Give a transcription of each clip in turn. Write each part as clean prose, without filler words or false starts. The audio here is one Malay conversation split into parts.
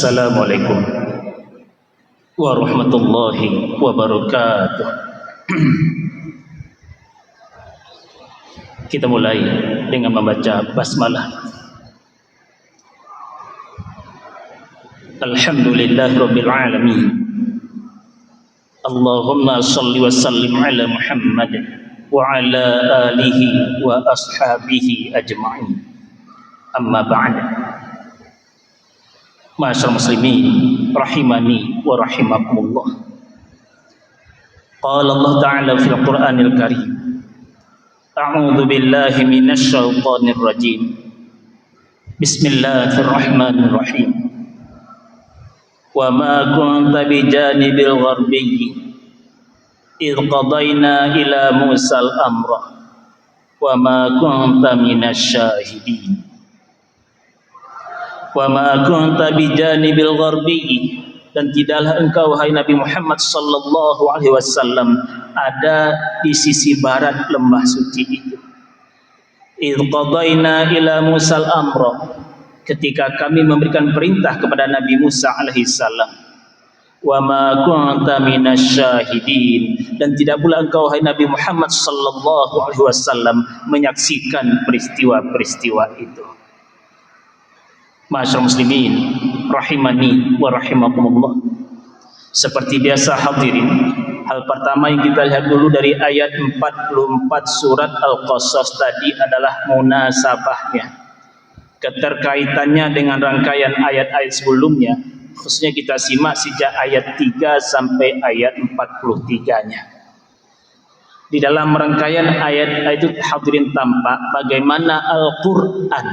Assalamualaikum warahmatullahi wabarakatuh. Kita mulai dengan membaca basmalah. Alhamdulillahirabbil alamin. Allahumma shalli wa sallim ala Muhammad wa ala alihi wa ashabihi ajma'in. Amma ba'd. Ma'asyiral muslimin rahimani wa rahimakumullah. Qala Allah Ta'ala fil Qur'anil Karim. A'udzu billahi minasy syaithanir rajim. Bismillahirrahmanirrahim. Wa ma kunta bijanibil gharbiyyi idh qadayna ila Musal amra wa ma kunta minasy syahidin. Wa ma kunta bijanibil gharbiyyi, dan tidaklah engkau wahai Nabi Muhammad sallallahu alaihi wasallam ada di sisi barat lembah suci itu. Idh qadayna ila Musal amra, ketika kami memberikan perintah kepada Nabi Musa alaihi salam. Wa ma kunta minasy syahidin, dan tidak pula engkau wahai Nabi Muhammad sallallahu alaihi wasallam menyaksikan peristiwa-peristiwa itu. Ma'asyiral muslimin rahimani wa rahimakumullah. Seperti biasa hadirin, hal pertama yang kita lihat dulu dari ayat 44 surat Al-Qasas tadi adalah munasabahnya, keterkaitannya dengan rangkaian ayat-ayat sebelumnya. Khususnya kita simak sejak ayat 3 sampai ayat 43-nya. Di dalam rangkaian ayat itu hadirin tampak bagaimana Al-Quran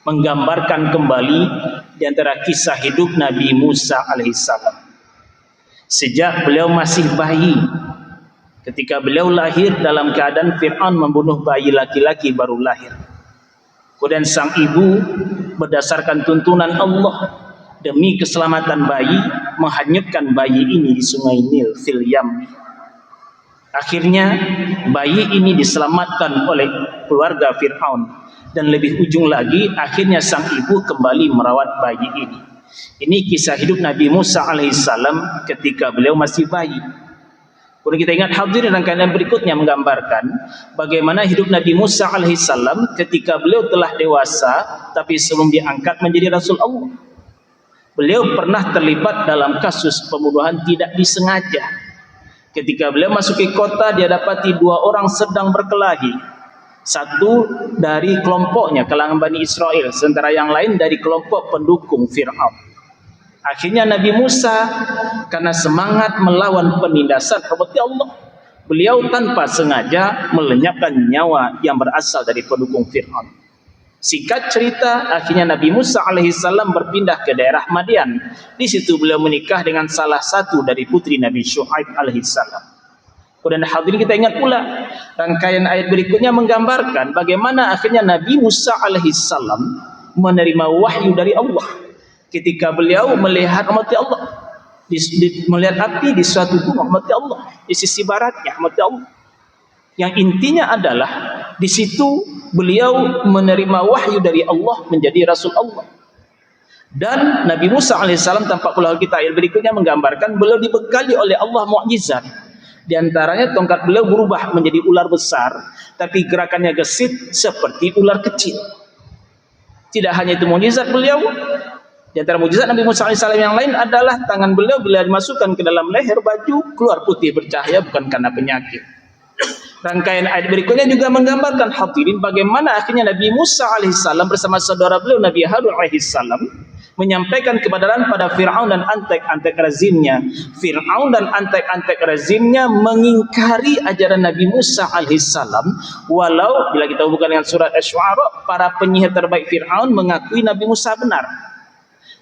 menggambarkan kembali di antara kisah hidup Nabi Musa alaihissalam. Sejak beliau masih bayi, ketika beliau lahir dalam keadaan Fir'aun membunuh bayi laki-laki baru lahir. Kemudian sang ibu berdasarkan tuntunan Allah demi keselamatan bayi menghanyutkan bayi ini di sungai Nil fil Yam. Akhirnya bayi ini diselamatkan oleh keluarga Fir'aun. Dan lebih ujung lagi, akhirnya sang ibu kembali merawat bayi ini. Ini kisah hidup Nabi Musa alaihissalam ketika beliau masih bayi. Kemudian kita ingat hadirin, rangkaian berikutnya menggambarkan bagaimana hidup Nabi Musa alaihissalam ketika beliau telah dewasa, tapi sebelum diangkat menjadi Rasul Allah. Beliau pernah terlibat dalam kasus pembunuhan tidak disengaja. Ketika beliau masuk ke kota, dia dapati dua orang sedang berkelahi. Satu dari kelompoknya, kalangan Bani Israel, sementara yang lain dari kelompok pendukung Fir'aun. Akhirnya Nabi Musa karena semangat melawan penindasan seperti Allah, beliau tanpa sengaja melenyapkan nyawa yang berasal dari pendukung Fir'aun. Singkat cerita, akhirnya Nabi Musa alaihissalam berpindah ke daerah Madian. Di situ beliau menikah dengan salah satu dari putri Nabi Syuaib alaihissalam. Dan hadirin kita ingat pula rangkaian ayat berikutnya menggambarkan bagaimana akhirnya Nabi Musa alaihissalam menerima wahyu dari Allah ketika beliau melihat rahmat Allah, melihat api di suatu gunung rahmat Allah di sisi baratnya rahmat Allah. Yang intinya adalah di situ beliau menerima wahyu dari Allah menjadi Rasul Allah. Dan Nabi Musa alaihissalam tampak pula kita ayat berikutnya menggambarkan beliau dibekali oleh Allah mukjizat. Di antaranya tongkat beliau berubah menjadi ular besar, tapi gerakannya gesit seperti ular kecil. Tidak hanya itu mukjizat beliau, di antara mukjizat Nabi Musa AS yang lain adalah tangan beliau bila dimasukkan ke dalam leher baju keluar putih bercahaya bukan karena penyakit. Rangkaian ayat berikutnya juga menggambarkan hadirin bagaimana akhirnya Nabi Musa AS bersama saudara beliau Nabi Harun AS menyampaikan kebenaran pada Fir'aun dan antek-antek rezimnya. Fir'aun dan antek-antek rezimnya mengingkari ajaran Nabi Musa alaihissalam. Walau bila kita hubungkan dengan surat Asy-Syu'ara, para penyihir terbaik Fir'aun mengakui Nabi Musa benar.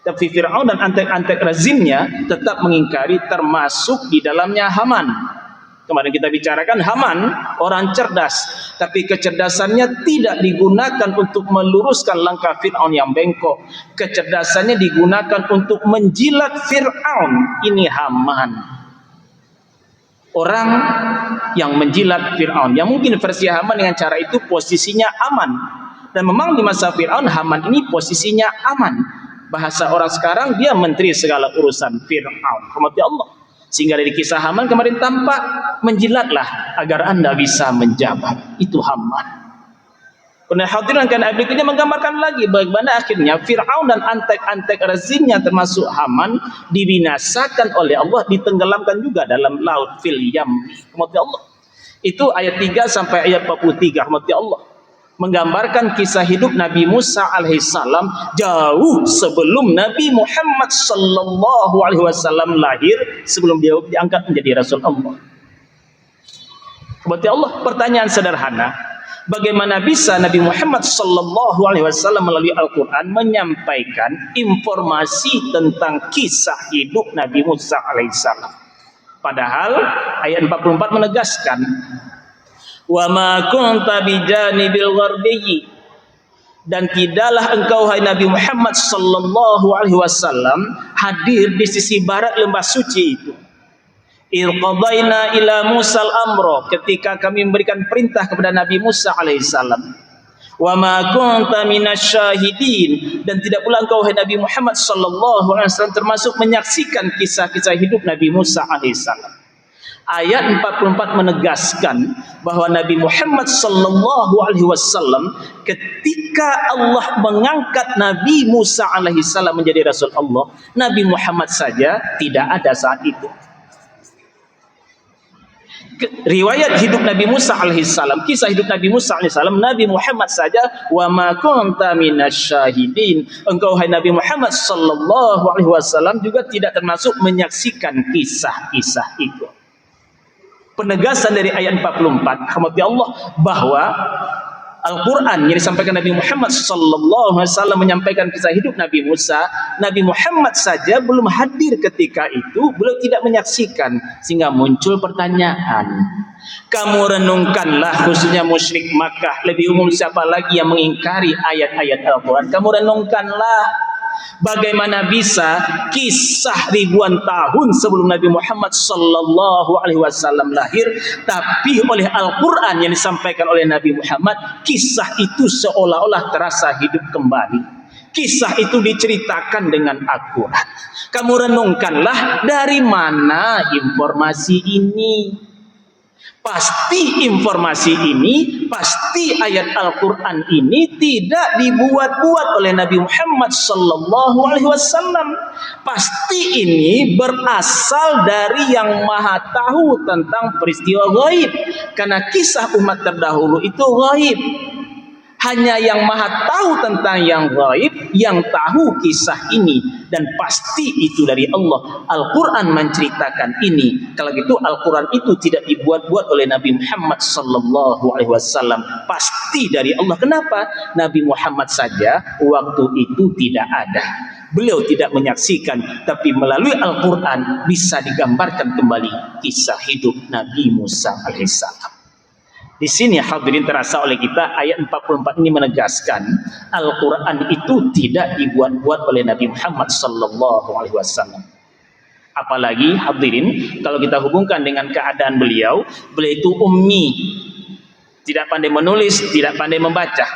Tapi Fir'aun dan antek-antek rezimnya tetap mengingkari, termasuk di dalamnya Haman. Kemarin kita bicarakan Haman orang cerdas, tapi kecerdasannya tidak digunakan untuk meluruskan langkah Fir'aun yang bengkok. Kecerdasannya digunakan untuk menjilat Fir'aun. Ini Haman, orang yang menjilat Fir'aun. Yang mungkin versi Haman dengan cara itu posisinya aman. Dan memang di masa Fir'aun Haman ini posisinya aman. Bahasa orang sekarang, dia menteri segala urusan, Fir'aun, rahmati Allah. Sehingga dari kisah Haman kemarin tampak, menjilatlah agar Anda bisa menjabat. Itu Haman. Kemudian hadirin kan berikutnya menggambarkan lagi bagaimana akhirnya Fir'aun dan antek-antek rezimnya termasuk Haman dibinasakan oleh Allah, ditenggelamkan juga dalam laut fil yam. Rahmati Allah. Itu ayat 3 sampai ayat 43. Rahmati Allah. Menggambarkan kisah hidup Nabi Musa alaihissalam jauh sebelum Nabi Muhammad sallallahu alaihi wasallam lahir, sebelum dia diangkat menjadi Rasul Allah. Rahmati Allah. Pertanyaan sederhana, bagaimana bisa Nabi Muhammad sallallahu alaihi wasallam melalui Al-Qur'an menyampaikan informasi tentang kisah hidup Nabi Musa alaihissalam? Padahal ayat 44 menegaskan, "Wa ma kunta bijanibil gharbiyyi," dan tidaklah engkau hai Nabi Muhammad sallallahu alaihi wasallam hadir di sisi barat lembah suci itu. Irqadaina ila Musa al-amra, ketika kami memberikan perintah kepada Nabi Musa alaihissalam. Wa ma kunta minasyahidin, dan tidak pula engkau hai Nabi Muhammad sallallahu alaihi wasallam termasuk menyaksikan kisah-kisah hidup Nabi Musa alaihissalam. Ayat 44 menegaskan bahwa Nabi Muhammad sallallahu alaihi wasallam ketika Allah mengangkat Nabi Musa alaihissalam menjadi Rasul Allah, Nabi Muhammad saja tidak ada saat itu. Riwayat hidup Nabi Musa alaihissalam, kisah hidup Nabi Musa alaihissalam, Nabi Muhammad saja, wa ma kunta minasyahidin, engkau hai Nabi Muhammad sallallahu alaihi wasallam juga tidak termasuk menyaksikan kisah-kisah itu. Penegasan dari ayat 44, rahmati Allah, bahwa Al-Quran yang disampaikan Nabi Muhammad sallallahu alaihi wasallam menyampaikan kisah hidup Nabi Musa. Nabi Muhammad saja belum hadir ketika itu, beliau tidak menyaksikan, sehingga muncul pertanyaan. Kamu renungkanlah, khususnya musyrik Makkah, lebih umum siapa lagi yang mengingkari ayat-ayat Al-Quran. Kamu renungkanlah, bagaimana bisa kisah ribuan tahun sebelum Nabi Muhammad sallallahu alaihi wasallam lahir, tapi oleh Al-Quran yang disampaikan oleh Nabi Muhammad, kisah itu seolah-olah terasa hidup kembali. Kisah itu diceritakan dengan akurat. Kamu renungkanlah, dari mana informasi ini? Pasti informasi ini, pasti ayat Al-Quran ini tidak dibuat-buat oleh Nabi Muhammad sallallahu alaihi wasallam. Pasti ini berasal dari yang maha tahu tentang peristiwa gaib. Karena kisah umat terdahulu itu gaib. Hanya yang maha tahu tentang yang gaib yang tahu kisah ini, dan pasti itu dari Allah. Al-Quran menceritakan ini. Kalau gitu Al-Quran itu tidak dibuat-buat oleh Nabi Muhammad sallallahu alaihi wasallam, pasti dari Allah. Kenapa? Nabi Muhammad saja waktu itu tidak ada, beliau tidak menyaksikan, tapi melalui Al-Quran bisa digambarkan kembali kisah hidup Nabi Musa alaihissalam. Di sini hadirin terasa oleh kita ayat 44 ini menegaskan Al-Quran itu tidak dibuat-buat oleh Nabi Muhammad sallallahu alaihi wasallam. Apalagi hadirin kalau kita hubungkan dengan keadaan beliau itu ummi, tidak pandai menulis, tidak pandai membaca.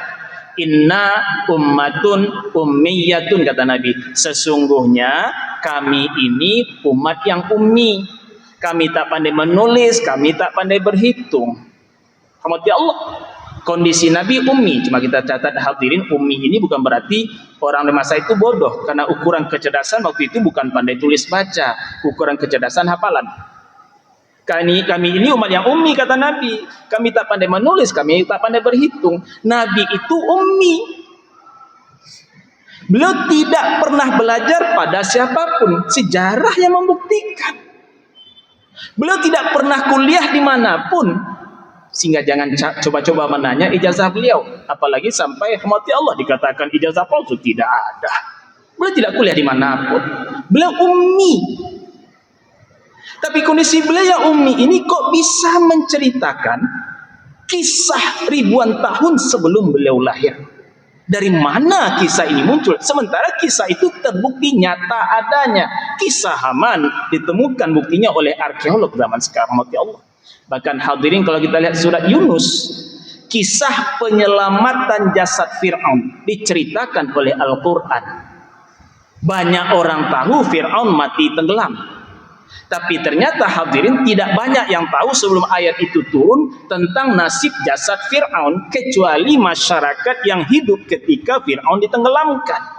Inna ummatun ummiyatun, kata Nabi, sesungguhnya kami ini umat yang ummi, kami tak pandai menulis, kami tak pandai berhitung. Rahmati Allah, kondisi Nabi ummi. Cuma kita catat hadirin, ummi ini bukan berarti orang di masa itu bodoh, karena ukuran kecerdasan waktu itu bukan pandai tulis baca, ukuran kecerdasan hafalan. Kami ini umat yang ummi, kata Nabi. Kami tak pandai menulis, kami tak pandai berhitung. Nabi itu ummi. Beliau tidak pernah belajar pada siapapun. Sejarah yang membuktikan. Beliau tidak pernah kuliah dimanapun. Sehingga jangan coba-coba menanya ijazah beliau, apalagi sampai rahmati Allah dikatakan ijazah palsu, tidak ada. Beliau tidak kuliah dimanapun, beliau ummi. Tapi kondisi beliau yang ummi ini kok bisa menceritakan kisah ribuan tahun sebelum beliau lahir? Dari mana kisah ini muncul? Sementara kisah itu terbukti nyata adanya. Kisah Haman ditemukan buktinya oleh arkeolog zaman sekarang, rahmati Allah. Bahkan hadirin kalau kita lihat surat Yunus, kisah penyelamatan jasad Fir'aun diceritakan oleh Al-Quran. Banyak orang tahu Fir'aun mati tenggelam. Tapi ternyata hadirin tidak banyak yang tahu sebelum ayat itu turun tentang nasib jasad Fir'aun, kecuali masyarakat yang hidup ketika Fir'aun ditenggelamkan.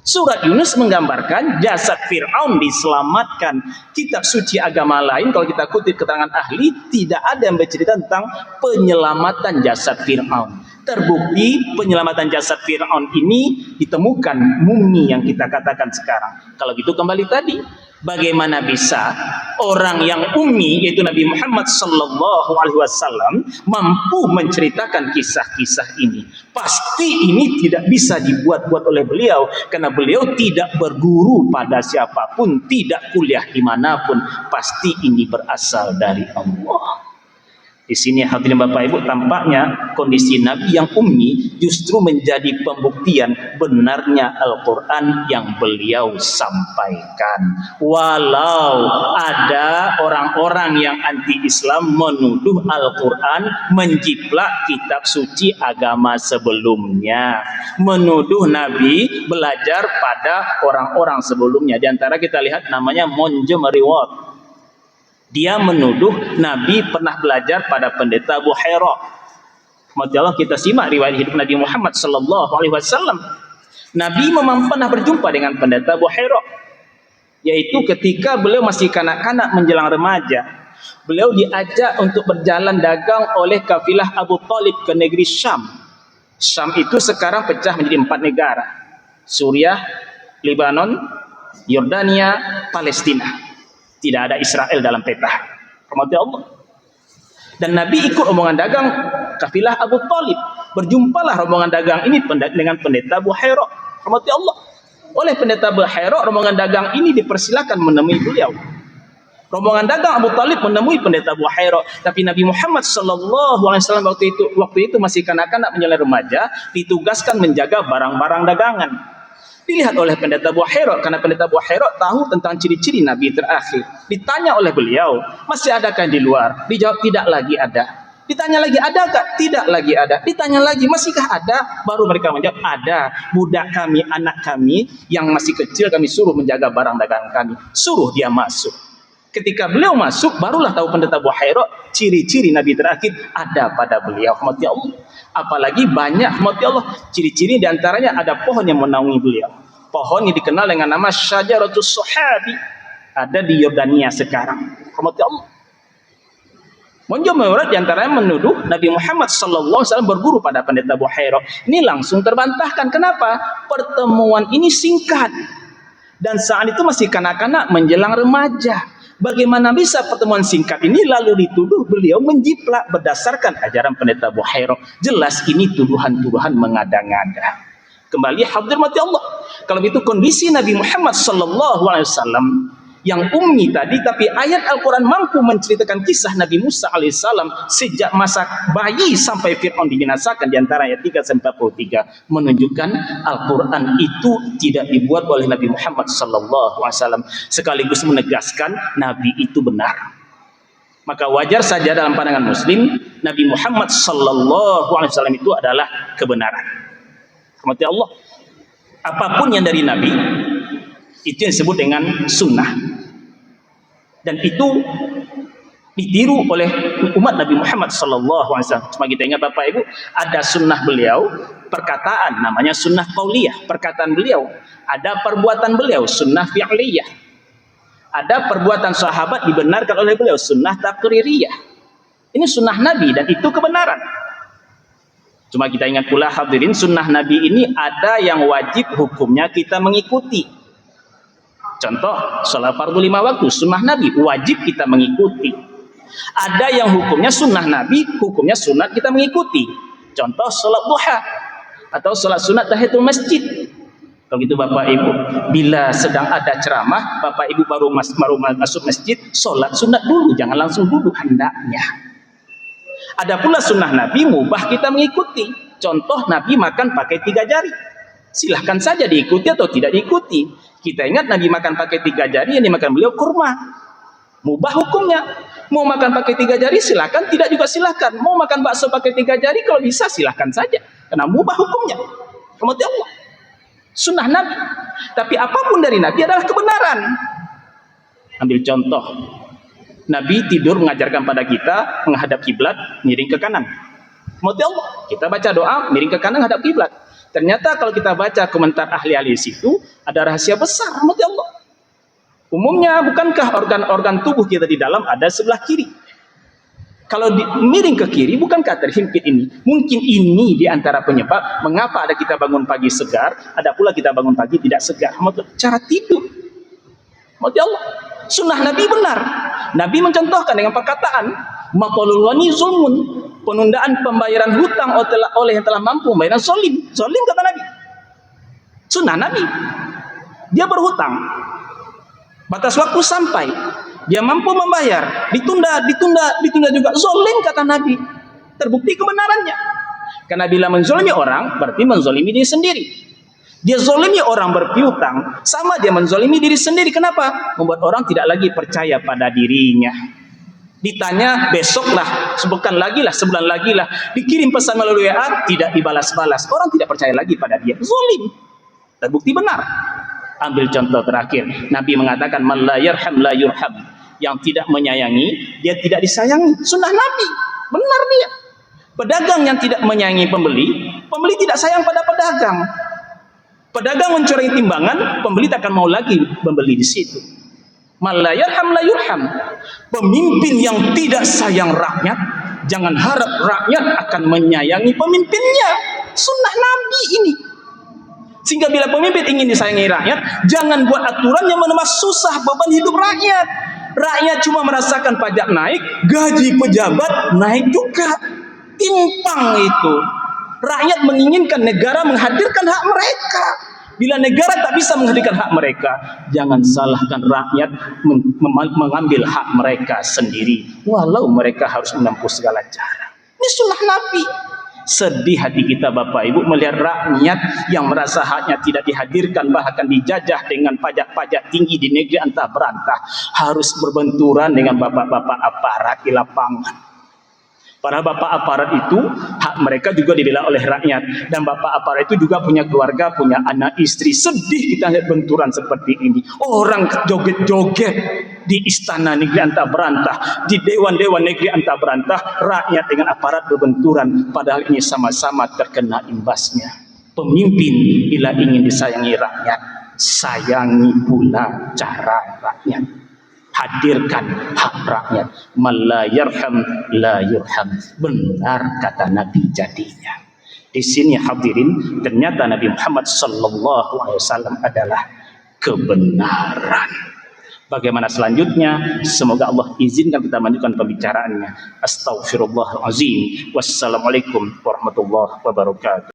Surat Yunus menggambarkan jasad Fir'aun diselamatkan. Kitab suci agama lain, kalau kita kutip keterangan ahli, tidak ada yang bercerita tentang penyelamatan jasad Fir'aun. Terbukti penyelamatan jasad Fir'aun ini ditemukan mumi yang kita katakan sekarang. Kalau gitu kembali tadi, bagaimana bisa orang yang ummi yaitu Nabi Muhammad sallallahu alaihi wasallam mampu menceritakan kisah-kisah ini? Pasti ini tidak bisa dibuat-buat oleh beliau, karena beliau tidak berguru pada siapapun, tidak kuliah dimanapun. Pasti ini berasal dari Allah. Di sini hadirin Bapak Ibu, tampaknya kondisi Nabi yang ummi justru menjadi pembuktian benarnya Al-Quran yang beliau sampaikan. Walau ada orang-orang yang anti-Islam menuduh Al-Quran menjiplak kitab suci agama sebelumnya, menuduh Nabi belajar pada orang-orang sebelumnya. Di antara kita lihat namanya Montgomery-Ward. Dia menuduh Nabi pernah belajar pada pendeta Buhaira. Allah, kita simak riwayat hidup Nabi Muhammad sallallahu alaihi wasallam. Nabi memang pernah berjumpa dengan pendeta Buhaira, yaitu ketika beliau masih kanak-kanak menjelang remaja. Beliau diajak untuk berjalan dagang oleh kafilah Abu Talib ke negeri Syam. Syam itu sekarang pecah menjadi 4 negara: Suriah, Lebanon, Yordania, Palestina. Tidak ada Israel dalam peta. Rahmati Allah. Dan Nabi ikut rombongan dagang kafilah Abu Talib. Berjumpalah rombongan dagang ini dengan pendeta Buhaira. Rahmati Allah. Oleh pendeta Buhaira, rombongan dagang ini dipersilakan menemui beliau. Rombongan dagang Abu Talib menemui pendeta Buhaira, tapi Nabi Muhammad sallallahu alaihi wasallam waktu itu masih kanak-kanak menjelang remaja, ditugaskan menjaga barang-barang dagangan. Dilihat oleh pendeta Buhaira, karena pendeta Buhaira tahu tentang ciri-ciri Nabi terakhir. Ditanya oleh beliau, masih adakah di luar? Dijawab, tidak lagi ada. Ditanya lagi, adakah? Tidak lagi ada. Ditanya lagi, masihkah ada? Baru mereka menjawab, ada. Budak kami, anak kami yang masih kecil kami suruh menjaga barang dagangan kami. Suruh dia masuk. Ketika beliau masuk, barulah tahu pendeta Buhaira ciri-ciri Nabi terakhir ada pada beliau. Rahmati Allah. Apalagi banyak, rahmati Allah, ciri-ciri diantaranya ada pohon yang menaungi beliau. Pohon yang dikenal dengan nama Syajaratus Sahabi, ada di Yordania sekarang. Rahmati Allah. Montgomery diantaranya menuduh Nabi Muhammad sallallahu alaihi wasallam berguru pada pendeta Buhaira. Ini langsung terbantahkan. Kenapa? Pertemuan ini singkat, dan saat itu masih kanak-kanak menjelang remaja. Bagaimana bisa pertemuan singkat ini lalu dituduh beliau menjiplak berdasarkan ajaran pendeta Buhaira? Jelas ini tuduhan-tuduhan mengada-ngada. Kembali hadirin mati Allah. Kalau itu kondisi Nabi Muhammad sallallahu alaihi wasallam yang ummi tadi, tapi ayat Al-Quran mampu menceritakan kisah Nabi Musa alaihissalam sejak masa bayi sampai Fir'aun dibinasakan, di antara ayat 3-43 menunjukkan Al-Quran itu tidak dibuat oleh Nabi Muhammad sallallahu alaihi wasallam, sekaligus menegaskan Nabi itu benar. Maka wajar saja dalam pandangan Muslim Nabi Muhammad sallallahu alaihi wasallam itu adalah kebenaran. Rahmati Allah. Apapun yang dari Nabi itu yang disebut dengan sunnah. Dan itu ditiru oleh umat Nabi Muhammad sallallahu alaihi wasallam. Cuma kita ingat Bapak Ibu, ada sunnah beliau, perkataan namanya sunnah qauliyah, perkataan beliau. Ada perbuatan beliau, sunnah fi'liyah. Ada perbuatan sahabat dibenarkan oleh beliau, sunnah taqririyah. Ini sunnah Nabi dan itu kebenaran. Cuma kita ingat pula hadirin, sunnah Nabi ini ada yang wajib hukumnya kita mengikuti. Contoh, sholat fardu 5 waktu, sunnah Nabi, wajib kita mengikuti. Ada yang hukumnya sunnah Nabi, hukumnya sunat kita mengikuti. Contoh, sholat duha atau sholat sunat tahiyatul masjid. Kalau gitu Bapak Ibu, bila sedang ada ceramah, Bapak Ibu baru masuk masjid, sholat sunat dulu, jangan langsung duduk hendaknya. Ada pula sunnah Nabi, mubah kita mengikuti. Contoh, Nabi makan pakai 3 jari. Silahkan saja diikuti atau tidak diikuti. Kita ingat Nabi makan pakai 3 jari, yang dimakan beliau kurma. Mubah hukumnya. Mau makan pakai 3 jari silahkan, tidak juga silahkan. Mau makan bakso pakai 3 jari kalau bisa silahkan saja. Karena mubah hukumnya. Rahmati Allah. Sunnah Nabi. Tapi apapun dari Nabi adalah kebenaran. Ambil contoh, Nabi tidur mengajarkan pada kita menghadap kiblat, miring ke kanan. Moga Allah, kita baca doa miring ke kanan menghadap kiblat. Ternyata kalau kita baca komentar ahli-ahli situ, ada rahasia besar. Moga Allah. Umumnya bukankah organ-organ tubuh kita di dalam ada sebelah kiri? Kalau miring ke kiri, bukankah terhimpit ini? Mungkin ini di antara penyebab mengapa ada kita bangun pagi segar, ada pula kita bangun pagi tidak segar. Cara tidur. Mati Allah. Sunnah Nabi benar. Nabi mencontohkan dengan perkataan, maqalul ghani zulmun. Penundaan pembayaran hutang oleh yang telah mampu membayar zolim. Zolim kata Nabi. Sunnah Nabi. Dia berhutang. Batas waktu sampai. Dia mampu membayar, ditunda juga. Zolim kata Nabi. Terbukti kebenarannya. Karena bila menzolimi orang, berarti menzolimi diri sendiri. Dia zolimi orang berpiutang, sama dia menzolimi diri sendiri. Kenapa? Membuat orang tidak lagi percaya pada dirinya. Ditanya besok lah, sebulan lagi lah, dikirim pesan melalui WA, tidak dibalas-balas. Orang tidak percaya lagi pada dia. Zolim. Terbukti benar. Ambil contoh terakhir. Nabi mengatakan, man la yarham la yurham. Yang tidak menyayangi, dia tidak disayangi. Sunnah Nabi. Benar dia. Pedagang yang tidak menyayangi pembeli, pembeli tidak sayang pada pedagang. Pedagang mencurangi timbangan, pembeli tak akan mau lagi membeli di situ. Man la yarham la yurham. Pemimpin yang tidak sayang rakyat, jangan harap rakyat akan menyayangi pemimpinnya. Sunnah Nabi ini. Sehingga bila pemimpin ingin disayangi rakyat, jangan buat aturan yang menambah susah beban hidup rakyat. Rakyat cuma merasakan pajak naik, gaji pejabat naik juga. Timpang itu. Rakyat menginginkan negara menghadirkan hak mereka. Bila negara tak bisa menghadirkan hak mereka, jangan salahkan rakyat mengambil hak mereka sendiri. Walau mereka harus menempuh segala cara. Ini sunnah Nabi. Sedih hati kita Bapak Ibu melihat rakyat yang merasa haknya tidak dihadirkan, bahkan dijajah dengan pajak-pajak tinggi di negeri antah berantah, harus berbenturan dengan bapak-bapak aparat di lapangan. Para bapak aparat itu hak mereka juga dibela oleh rakyat, dan bapak aparat itu juga punya keluarga, punya anak istri. Sedih kita lihat benturan seperti ini. Orang joget-joget di istana negeri antah berantah, di dewan-dewan negeri antah berantah, rakyat dengan aparat berbenturan, padahal ini sama-sama terkena imbasnya. Pemimpin bila ingin disayangi rakyat, sayangi pula cara rakyat. Hadirkan hak rakyat. Man la yarham la yurham. Benar kata Nabi jadinya. Di sini hadirin, ternyata Nabi Muhammad SAW adalah kebenaran. Bagaimana selanjutnya? Semoga Allah izinkan kita melanjutkan pembicaraannya. Astaghfirullahalazim. Wassalamualaikum warahmatullahi wabarakatuh.